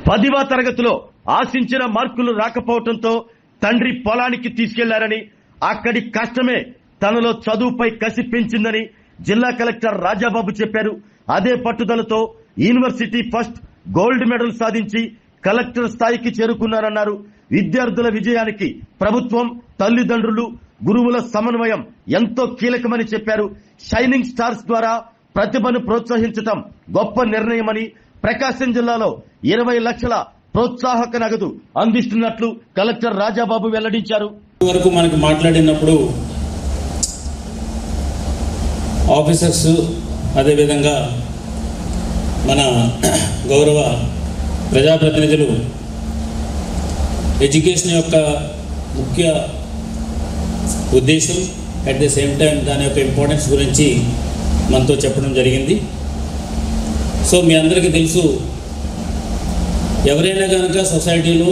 10వ తరగతిలో ఆశించిన మార్కులు రాకపోవడంతో తండ్రి పొలానికి తీసుకెళ్లారని, అక్కడి కష్టమే తనలో చదువుపై కసి పెంచిందని జిల్లా కలెక్టర్ రాజాబాబు చెప్పారు. అదే పట్టుదలతో యూనివర్సిటీ ఫస్ట్ గోల్డ్ మెడల్ సాధించి కలెక్టర్ స్థాయికి చేరుకున్నారన్నారు. విద్యార్థుల విజయానికి ప్రభుత్వం, తల్లిదండ్రులు, గురువుల సమన్వయం ఎంతో కీలకమని చెప్పారు. షైనింగ్ స్టార్స్ ద్వారా ప్రతిభను ప్రోత్సహించడం గొప్ప నిర్ణయమని, ప్రకాశం జిల్లాలో 20 లక్షల ప్రోత్సాహక నగదు అందిస్తున్నట్లు కలెక్టర్ రాజాబాబు వెల్లడించారు. వరకు మనకు మాట్లాడినప్పుడు ఆఫీసర్స్, అదేవిధంగా మన గౌరవ ప్రజాప్రతినిధులు ఎడ్యుకేషన్ యొక్క ముఖ్య ఉద్దేశం, అట్ ది సేమ్ టైం దాని యొక్క ఇంపార్టెన్స్ గురించి మనతో చెప్పడం జరిగింది. సో మీ అందరికీ తెలుసు, ఎవరైనా కనుక సొసైటీలో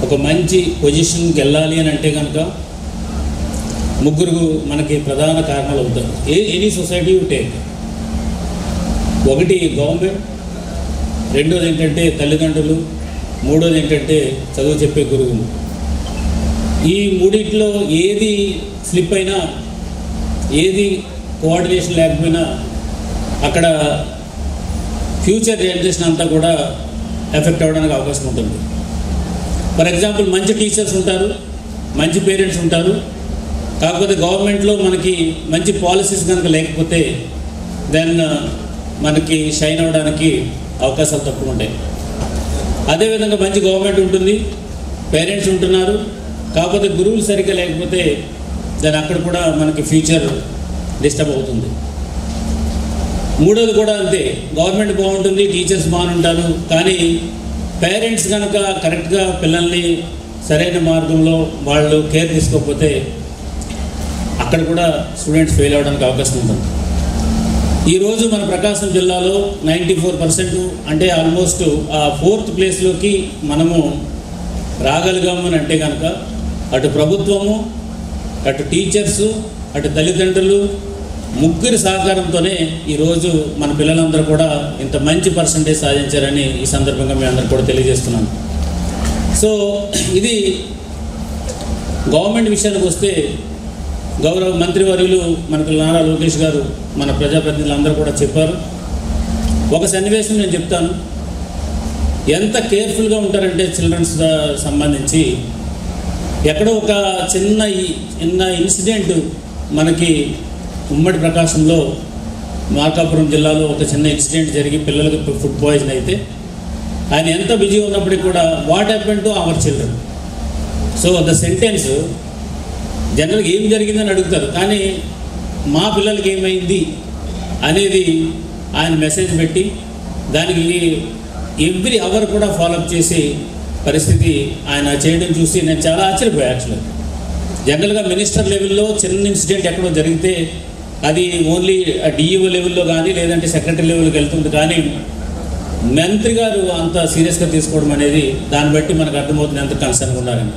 ఒక మంచి పొజిషన్కి వెళ్ళాలి అని అంటే కనుక ముగ్గురు మనకి ప్రధాన కారణాలు అవుతారు. Any society you take. ఒకటి గవర్నమెంట్, రెండోది ఏంటంటే తల్లిదండ్రులు, మూడోది ఏంటంటే చదువు చెప్పే గురువులు. ఈ మూడిట్లో ఏది స్లిప్ అయినా, ఏది కోఆర్డినేషన్ లేకపోయినా అక్కడ ఫ్యూచర్ జనరేషన్ అంతా కూడా ఎఫెక్ట్ అవ్వడానికి అవకాశం ఉంటుంది. ఫర్ ఎగ్జాంపుల్, మంచి టీచర్స్ ఉంటారు, మంచి పేరెంట్స్ ఉంటారు. కాకపోతే గవర్నమెంట్లో మనకి మంచి పాలసీస్ కనుక లేకపోతే దెన్ మనకి షైన్ అవ్వడానికి అవకాశాలు తక్కువ ఉంటాయి. అదేవిధంగా మంచి గవర్నమెంట్ ఉంటుంది, పేరెంట్స్ ఉంటున్నారు, కాకపోతే గురువులు సరిగ్గా లేకపోతే దాని అక్కడ కూడా మనకి ఫ్యూచర్ డిస్టర్బ్ అవుతుంది. మూడోది కూడా అంతే, గవర్నమెంట్ బాగుంటుంది, టీచర్స్ బాగుంటారు, కానీ పేరెంట్స్ కనుక కరెక్ట్గా పిల్లల్ని సరైన మార్గంలో వాళ్ళు కేర్ తీసుకోకపోతే అక్కడ కూడా స్టూడెంట్స్ ఫెయిల్ అవ్వడానికి అవకాశం ఉంటుంది. ఈరోజు మన ప్రకాశం జిల్లాలో 94% అంటే ఆల్మోస్ట్ ఆ 4th ప్లేస్లోకి మనము రాగలిగామని అంటే కనుక అటు ప్రభుత్వము, అటు టీచర్సు, అటు తల్లిదండ్రులు ముగ్గురి సహకారంతోనే ఈరోజు మన పిల్లలందరూ కూడా ఇంత మంచి పర్సంటేజ్ సాధించారని ఈ సందర్భంగా మీ అందరూ కూడా తెలియజేస్తున్నాను. సో ఇది గవర్నమెంట్ విషయానికి వస్తే, గౌరవ మంత్రివర్యులు మనకు నారా లోకేష్ గారు మన ప్రజాప్రతినిధులందరూ కూడా చెప్పారు. ఒక సన్నివేశం నేను చెప్తాను. ఎంత కేర్ఫుల్గా ఉంటారంటే చిల్డ్రన్స్ సంబంధించి, ఎక్కడో ఒక చిన్న ఇన్సిడెంట్ మనకి ఉమ్మడి ప్రకాశంలో మార్కాపురం జిల్లాలో ఒక చిన్న ఇన్సిడెంట్ జరిగి పిల్లలకు ఫుడ్ పాయిజన్ అయితే ఆయన ఎంత బిజీ ఉన్నప్పటికీ కూడా what happened to our children. So the sentence జనరల్గా ఏం జరిగిందని అడుగుతారు, కానీ మా పిల్లలకి ఏమైంది అనేది ఆయన మెసేజ్ పెట్టి దానికి ఎవ్రీ అవర్ కూడా ఫాలోఅప్ చేసే పరిస్థితి ఆయన చేయడం చూసి నేను చాలా ఆశ్చర్యపోయాను. యాక్చువల్గా జనరల్గా మినిస్టర్ లెవెల్లో చిన్న ఇన్సిడెంట్ ఎక్కడో జరిగితే అది ఓన్లీ డిఈఓ లెవెల్లో కానీ లేదంటే సెక్రటరీ లెవెల్కి వెళ్తుంది, కానీ మంత్రి గారు అంత సీరియస్గా తీసుకోవడం అనేది దాన్ని బట్టి మనకు అర్థమవుతుంది ఎంత కన్సర్న్గా ఉన్నారని.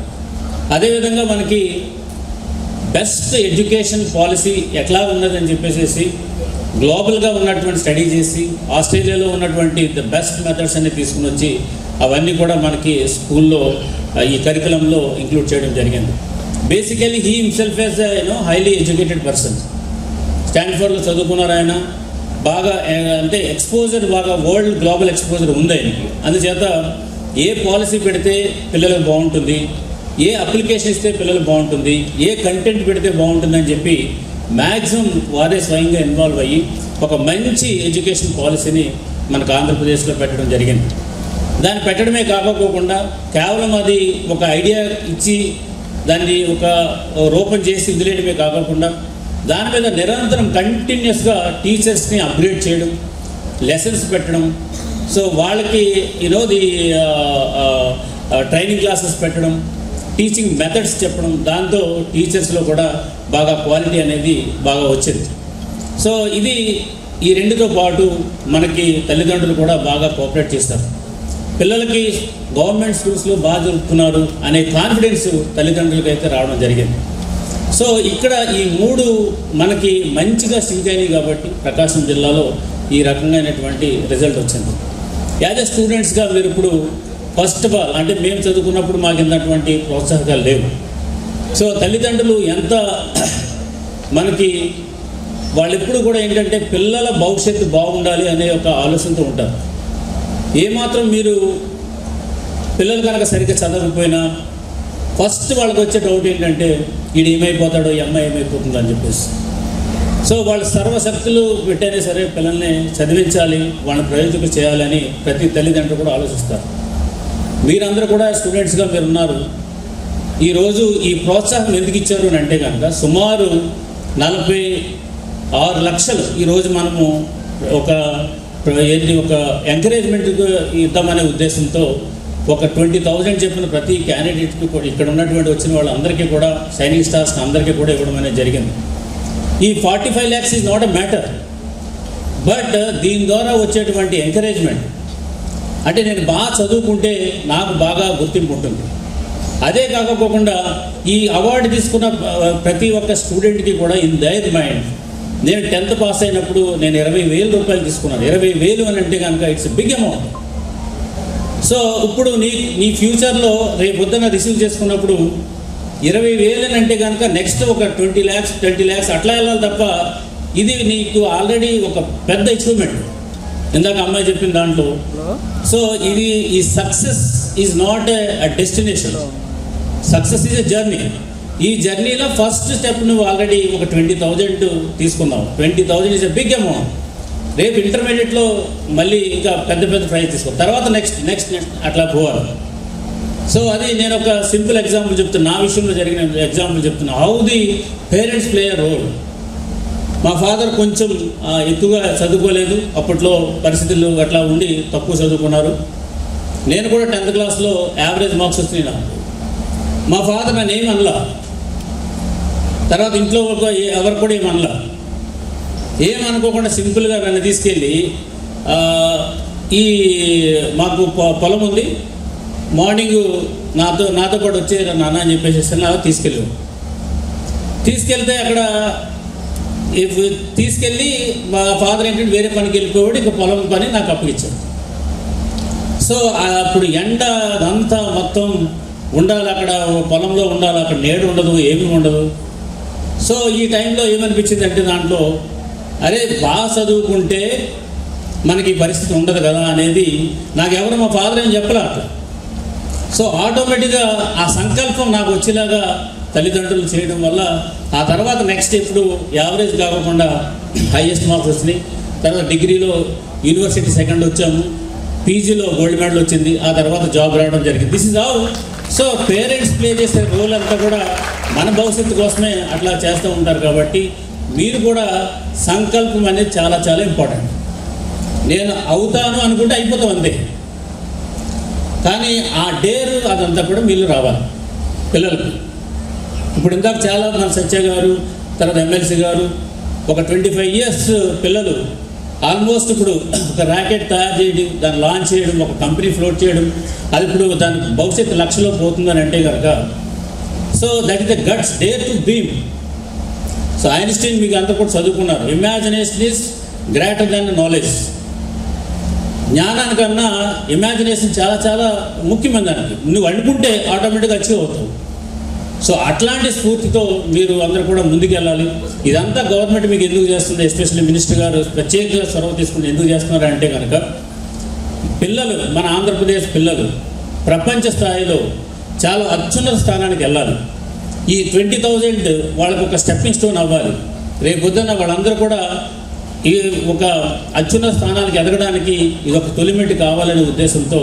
అదేవిధంగా మనకి బెస్ట్ ఎడ్యుకేషన్ పాలసీ ఎట్లా ఉన్నదని చెప్పేసి గ్లోబల్గా ఉన్నటువంటి స్టడీ చేసి ఆస్ట్రేలియాలో ఉన్నటువంటి ద బెస్ట్ మెథడ్స్ అన్ని తీసుకుని వచ్చి అవన్నీ కూడా మనకి స్కూల్లో ఈ కరికులంలో ఇంక్లూడ్ చేయడం జరిగింది. Basically he himself as highly educated person. స్టాన్ఫోర్డ్లో చదువుకున్నారు ఆయన. బాగా అంటే ఎక్స్పోజర్, బాగా వరల్డ్ గ్లోబల్ ఎక్స్పోజర్ ఉంది ఆయనకి. అందుచేత ఏ పాలసీ పెడితే పిల్లలకు బాగుంటుంది, ఏ అప్లికేషన్ ఇస్తే పిల్లలకు బాగుంటుంది, ఏ కంటెంట్ పెడితే బాగుంటుంది అని చెప్పి మ్యాక్సిమం వారే స్వయంగా ఇన్వాల్వ్ అయ్యి ఒక మంచి ఎడ్యుకేషన్ పాలసీని మనకు ఆంధ్రప్రదేశ్లో పెట్టడం జరిగింది. దాన్ని పెట్టడమే కాకపోకుండా కేవలం అది ఒక ఐడియా ఇచ్చి దాన్ని ఒక రూపం చేసి వదిలేయడమే కాకుండా దాని మీద నిరంతరం కంటిన్యూస్గా టీచర్స్ని అప్గ్రేడ్ చేయడం, లెసన్స్ పెట్టడం, సో వాళ్ళకి ది ట్రైనింగ్ క్లాసెస్ పెట్టడం, టీచింగ్ మెథడ్స్ చెప్పడం, దాంతో టీచర్స్లో కూడా బాగా క్వాలిటీ అనేది బాగా వచ్చింది. సో ఇది ఈ రెండుతో పాటు మనకి తల్లిదండ్రులు కూడా బాగా కోఆపరేట్ చేస్తారు. పిల్లలకి గవర్నమెంట్ స్కూల్స్లో బాగా జరుపుతున్నారు అనే కాన్ఫిడెన్స్ తల్లిదండ్రులకి అయితే రావడం జరిగింది. సో ఇక్కడ ఈ మూడు మనకి మంచిగా సింక్ అయినాయి కాబట్టి ప్రకాశం జిల్లాలో ఈ రకమైనటువంటి రిజల్ట్ వచ్చింది. యాజ్ ఎ స్టూడెంట్స్గా మీరు ఇప్పుడు ఫస్ట్ ఆఫ్ ఆల్ అంటే మేము చదువుకున్నప్పుడు మాకు ఇంతటువంటి ప్రోత్సాహకాలు లేవు. సో తల్లిదండ్రులు ఎంత మనకి వాళ్ళు ఎప్పుడు కూడా ఏంటంటే పిల్లల భవిష్యత్తు బాగుండాలి అనే ఒక ఆలోచనతో ఉంటారు. ఏమాత్రం మీరు పిల్లలు కనుక సరిగ్గా చదవకపోయినా ఫస్ట్ వాళ్ళకి వచ్చే డౌట్ ఏంటంటే వీడు ఏమైపోతాడో ఈ అమ్మాయి ఏమైపోతుందో అని చెప్పేసి. సో వాళ్ళు సర్వశక్తులు పెట్టైనా సరే పిల్లల్ని చదివించాలి, వాళ్ళని ప్రయోజకులు చేయాలని ప్రతి తల్లిదండ్రులు కూడా ఆలోచిస్తారు. మీరందరూ కూడా స్టూడెంట్స్గా మీరు ఉన్నారు. ఈరోజు ఈ ప్రోత్సాహం ఎందుకు ఇచ్చారు అని అంటే కనుక సుమారు 46 లక్షలు ఈరోజు మనము ఒక ఎంకరేజ్మెంట్ ఇద్దామనే ఉద్దేశంతో ఒక 20,000 చెప్పిన ప్రతి క్యాండిడేట్కి కూడా ఇక్కడ ఉన్నటువంటి వచ్చిన వాళ్ళందరికీ కూడా షైనింగ్ స్టార్స్కి అందరికీ కూడా ఇవ్వడం అనేది జరిగింది. ఈ 45 lakhs is not a matter, but దీని ద్వారా వచ్చేటువంటి ఎంకరేజ్మెంట్ అంటే నేను బాగా చదువుకుంటే నాకు బాగా గుర్తింపు ఉంటుంది. అదే కాకపోకుండా ఈ అవార్డు తీసుకున్న ప్రతి ఒక్క స్టూడెంట్కి కూడా ఇన్ దైర్ మైండ్ నేను 10th పాస్ అయినప్పుడు నేను 20,000 రూపాయలు తీసుకున్నాను. 20,000 అని అంటే కనుక ఇట్స్ బిగ్ అమౌంట్. సో ఇప్పుడు నీ ఫ్యూచర్లో రేపు పొద్దున్న రిసీవ్ చేసుకున్నప్పుడు 20,000 అని అంటే కనుక నెక్స్ట్ ఒక 20 lakhs అట్లా వెళ్ళాలి తప్ప ఇది నీకు ఆల్రెడీ ఒక పెద్ద అచీవ్మెంట్. ఇందాక అమ్మాయి చెప్పిన దాంట్లో. సో ఇది ఈ success is not a destination, success is a journey. ఈ జర్నీలో ఫస్ట్ స్టెప్ నువ్వు ఆల్రెడీ ఒక 20,000 తీసుకున్నావు. 20,000 ఈజ్ ఎ బిగ్ అమౌంట్. రేపు ఇంటర్మీడియట్లో మళ్ళీ ఇంకా పెద్ద ప్రైజ్ తీసుకో, తర్వాత నెక్స్ట్ అట్లా పోవాలి. సో అది నేను ఒక సింపుల్ ఎగ్జాంపుల్ చెప్తున్నా, నా విషయంలో జరిగిన ఎగ్జాంపుల్ చెప్తున్నా. How the parents play a role. మా ఫాదర్ కొంచెం ఎక్కువగా చదువుకోలేదు, అప్పట్లో పరిస్థితులు అట్లా ఉండి తక్కువ చదువుకున్నారు. నేను కూడా 10th క్లాస్లో యావరేజ్ మార్క్స్ వచ్చినాయి నాకు. మా ఫాదర్ నన్ను ఏమి అనలా, తర్వాత ఇంట్లో ఎవరు కూడా ఏమనలా. ఏమనుకోకుండా సింపుల్గా నన్ను తీసుకెళ్ళి ఈ మాకు పొలం ఉంది, మార్నింగ్ నాతో పాటు వచ్చేది నాన్న అని చెప్పేసి తీసుకెళ్తే అక్కడ తీసుకెళ్ళి మా ఫాదర్ ఏంటంటే వేరే పనికి వెళ్ళిపోయాడు, ఇంకా పొలం పని నాకు అప్పగించాడు. సో అప్పుడు ఎండ అదంతా మొత్తం ఉండాలి, అక్కడ పొలంలో ఉండాలి, అక్కడ నీడ ఉండదు, ఏమీ ఉండదు. సో ఈ టైంలో ఏమనిపించింది అంటే దాంట్లో అరే బాగా చదువుకుంటే మనకి ఈ పరిస్థితి ఉండదు కదా అనేది నాకు ఎవరు మా ఫాదర్ ఏం చెప్పలే అట్లా. సో ఆటోమేటిక్గా ఆ సంకల్పం నాకు వచ్చేలాగా తల్లిదండ్రులు చేయడం వల్ల ఆ తర్వాత నెక్స్ట్ ఇప్పుడు యావరేజ్ కాకుండా హైయెస్ట్ మార్క్స్ వచ్చినాయి. తర్వాత డిగ్రీలో యూనివర్సిటీ 2nd వచ్చాము, పీజీలో గోల్డ్ మెడల్ వచ్చింది, ఆ తర్వాత జాబ్ రావడం జరిగింది. This is all. So parents play చేసే రోల్ అంతా కూడా మన భవిష్యత్తు కోసమే అట్లా చేస్తూ ఉంటారు. కాబట్టి మీరు కూడా సంకల్పం అనేది చాలా చాలా ఇంపార్టెంట్. నేను అవుతాను అనుకుంటే అయిపోతాం అంతే, కానీ ఆ డేరు అదంతా కూడా మీరు రావాలి పిల్లలకు. ఇప్పుడు ఇందాక చాలా మన సత్య గారు, తర్వాత ఎమ్మెల్సీ గారు ఒక 25 years పిల్లలు ఆల్మోస్ట్ ఇప్పుడు ఒక ర్యాకెట్ తయారు చేయడం, దాన్ని లాంచ్ చేయడం, ఒక కంపెనీ ఫ్లోట్ చేయడం, అది ఇప్పుడు దాని భవిష్యత్తు లక్షలో పోతుందని అంటే కనుక so that is the guts dare to dream. So Einstein మీకు అంతా కూడా చదువుకున్నారు, imagination is greater than knowledge. జ్ఞానానికన్నా ఇమాజినేషన్ చాలా చాలా ముఖ్యమైన దానికి. నువ్వు అనుకుంటే ఆటోమేటిక్గా అచీవ్ అవుతావు. సో అట్లాంటి స్ఫూర్తితో మీరు అందరూ కూడా ముందుకెళ్ళాలి. ఇదంతా గవర్నమెంట్ మీకు ఎందుకు చేస్తుంది, ఎస్పెషల్లీ మినిస్టర్ గారు ప్రత్యేకంగా చొరవ తీసుకుని ఎందుకు చేస్తున్నారు అంటే కనుక పిల్లలు, మన ఆంధ్రప్రదేశ్ పిల్లలు ప్రపంచ స్థాయిలో చాలా అత్యున్నత స్థానానికి వెళ్ళాలి. ఈ 20,000 వాళ్ళకి ఒక స్టెప్పింగ్ స్టోన్ అవ్వాలి. రేపు పొద్దున్న వాళ్ళందరూ కూడా ఈ ఒక అత్యున్నత స్థానానికి ఎదగడానికి ఇది ఒక తొలిమెట్టు కావాలనే ఉద్దేశంతో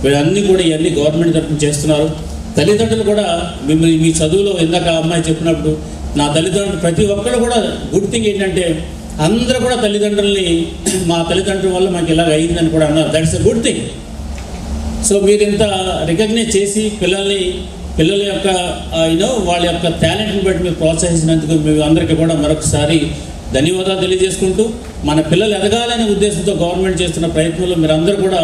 వీళ్ళన్నీ కూడా ఇవన్నీ గవర్నమెంట్ తరఫున చేస్తున్నారు. తల్లిదండ్రులు కూడా మిమ్మల్ని మీ చదువులో ఇందాక అమ్మాయి చెప్పినప్పుడు నా తల్లిదండ్రులు ప్రతి ఒక్కరు కూడా గుడ్ థింగ్ ఏంటంటే అందరూ కూడా తల్లిదండ్రుల్ని మా తల్లిదండ్రుల వల్ల మాకు ఇలాగ అయిందని కూడా అన్నారు. That's a good thing. So మీరు ఇంత రికగ్నైజ్ చేసి పిల్లల యొక్క వాళ్ళ యొక్క టాలెంట్ని బట్టి మీరు ప్రోత్సహించినందుకు మీ అందరికీ కూడా మరొకసారి ధన్యవాదాలు తెలియజేసుకుంటూ మన పిల్లలు ఎదగాలనే ఉద్దేశంతో గవర్నమెంట్ చేస్తున్న ప్రయత్నంలో మీరు అందరూ కూడా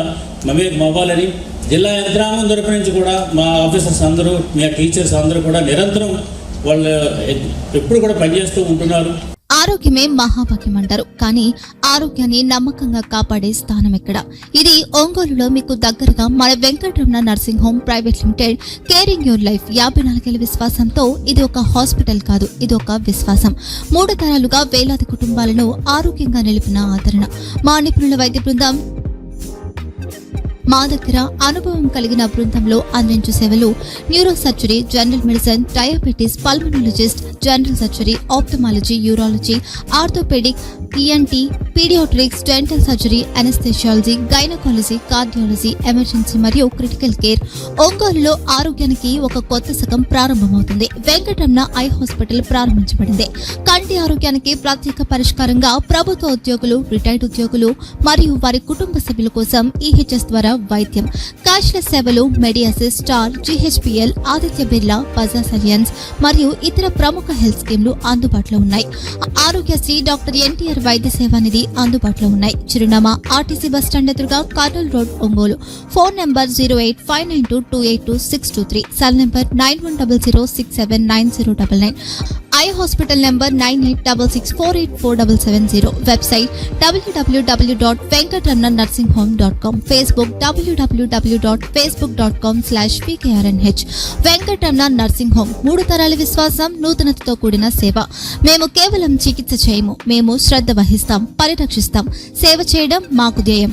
మమేకం అవ్వాలని జిల్లా యంత్రాంగం తరపు నుంచి కూడా మా ఆఫీసర్స్ అందరూ, మీ టీచర్స్ అందరూ కూడా నిరంతరం వాళ్ళు ఎప్పుడు కూడా పనిచేస్తూ ఉంటున్నారు. ఆరోగ్యమే మహాభాగ్యం అంటారు, కానీ ఆరోగ్యాన్ని నమ్మకంగా కాపాడే స్థానం ఎక్కడ? ఇది ఒంగోలులో మీకు దగ్గరగా మన Venkataramana nursing home private limited. Caring your life 54 ఏళ్ల విశ్వాసంతో ఇది ఒక హాస్పిటల్ కాదు, ఇది ఒక విశ్వాసం. 3 తరాలుగా వేలాది కుటుంబాలను ఆరోగ్యంగా నిలిపిన ఆదరణ. మా నిపుణుల వైద్య బృందం మా దగ్గర అనుభవం కలిగిన బృందంలో అందించే సేవలు neurosurgery, general medicine, diabetes, pulmonologist, general surgery, ophthalmology, urology, orthopaedic, ENT, paediatrics, dental surgery, anaesthesiology, gynaecology, cardiology, emergency మరియు క్రిటికల్ కేర్. ఒంగోలులో ఆరోగ్యానికి ఒక కొత్త శకం ప్రారంభమవుతుంది. వెంకటరమణ ఐ హాస్పిటల్ ప్రారంభించబడింది. కంటి ఆరోగ్యానికి ప్రత్యేక పరిష్కారంగా ప్రభుత్వ ఉద్యోగులు, రిటైర్డ్ ఉద్యోగులు మరియు వారి కుటుంబ సభ్యుల కోసం ఈహెచ్ఎస్ ద్వారా వైద్యం, క్యాష్లెస్ సేవలు, మెడియాసిస్, స్టార్, జీహెచ్పీఎల్, ఆదిత్య బిర్లా, బజాజ్ అలియన్స్ మరియు ఇతర ప్రముఖ హెల్త్ స్కీమ్లు అందుబాటులో ఉన్నాయి. ఆరోగ్యశ్రీ, డాక్టర్ ఎన్టీఆర్ వైద్య సేవా నిధి అందుబాటులో ఉన్నాయి. చిరునామా ఆర్టీసీ బస్టాండ్ ఎదురుగా, Kurnool road, Ongole. Phone number 08592282623, cell number 9100679099. Eye hospital number 9866484770. Website www.venkatramanarsinghome.com. Facebook www.facebook.com/vkrnh. Venkataramana nursing home, 3 తరాల విశ్వాసం, నూతనతతో కూడిన సేవ. మేము కేవలం చికిత్స చేయము, మేము శ్రద్ధ వహిస్తాం, పరిరక్షిస్తాం. సేవ చేయడం మాకు ధ్యేయం.